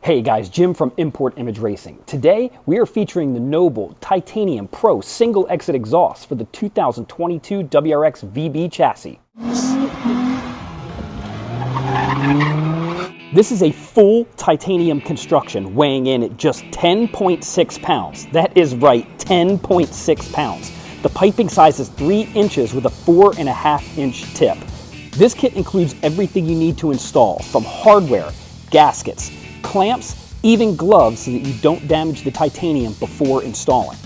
Hey guys, Jim from Import Image Racing. Today we are featuring the Noble Titanium Pro single exit exhaust for the 2022 WRX VB chassis. This is a full titanium construction weighing in at just 10.6 pounds. That is right, 10.6 pounds. The piping size is 3 inches with a 4.5 inch tip. This kit includes everything you need to install, from hardware, gaskets, clamps, even gloves so that you don't damage the titanium before installing.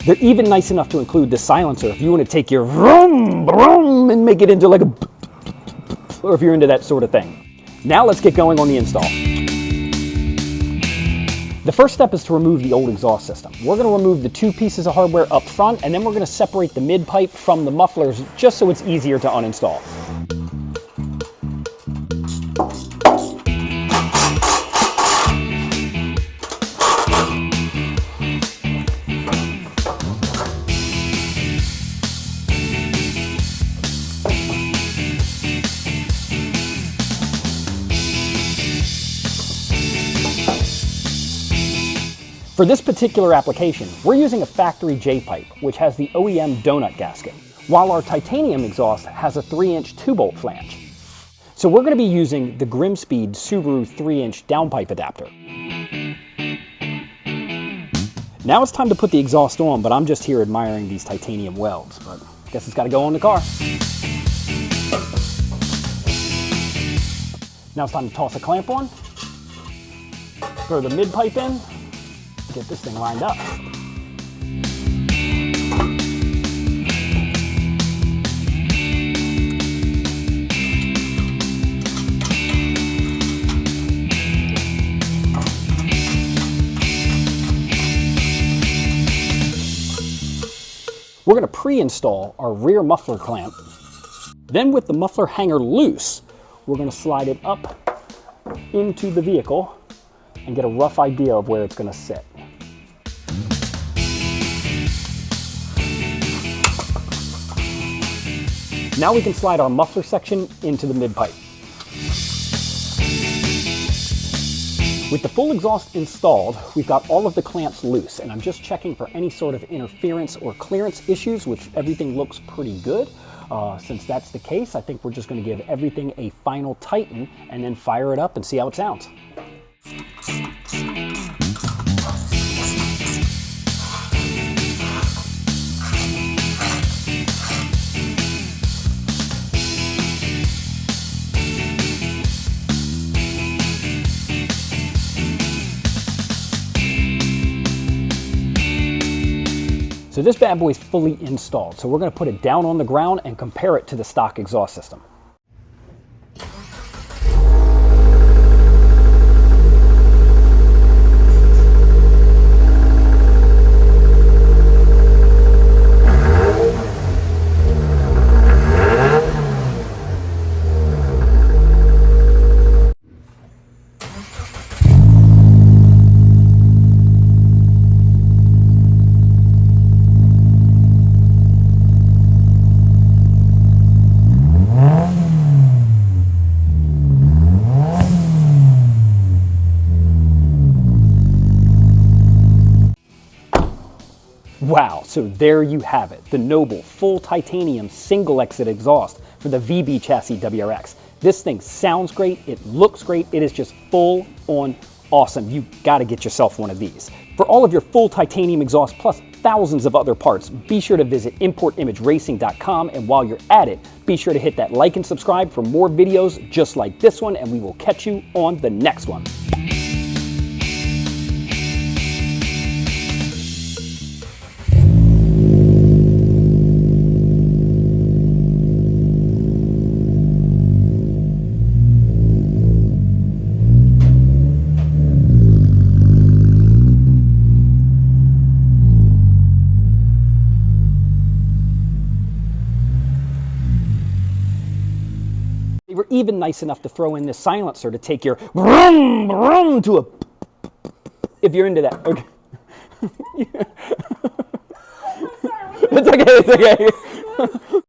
They're even nice enough to include the silencer if you want to take your vroom, vroom and make it into like a or if you're into that sort of thing. Now let's get going on the install. The first step is to remove the old exhaust system. We're going to remove the 2 pieces of hardware up front, and then we're going to separate the mid pipe from the mufflers just so it's easier to uninstall. For this particular application, we're using a factory J-pipe, which has the OEM donut gasket, while our titanium exhaust has a 3-inch 2-bolt flange. So we're going to be using the Grimspeed Subaru 3-inch downpipe adapter. Now it's time to put the exhaust on, but I'm just here admiring these titanium welds, but I guess it's got to go on the car. Now it's time to toss a clamp on, throw the mid pipe in, get this thing lined up. We're going to pre-install our rear muffler clamp. Then with the muffler hanger loose, we're going to slide it up into the vehicle and get a rough idea of where it's going to sit. Now we can slide our muffler section into the mid pipe. With the full exhaust installed, we've got all of the clamps loose, and I'm just checking for any sort of interference or clearance issues, which everything looks pretty good. Since that's the case, I think we're just going to give everything a final tighten and then fire it up and see how it sounds. So this bad boy is fully installed, so we're going to put it down on the ground and compare it to the stock exhaust system. Wow, so there you have it, the Noble full titanium single exit exhaust for the VB chassis WRX. This thing sounds great, it looks great, it is just full on awesome. You gotta get yourself one of these. For all of your full titanium exhaust plus thousands of other parts, be sure to visit importimageracing.com, and while you're at it, be sure to hit that like and subscribe for more videos just like this one, and we will catch you on the next one. They were even nice enough to throw in this silencer to take your vroom, vroom to a if you're into that. Okay. It's okay, it's okay.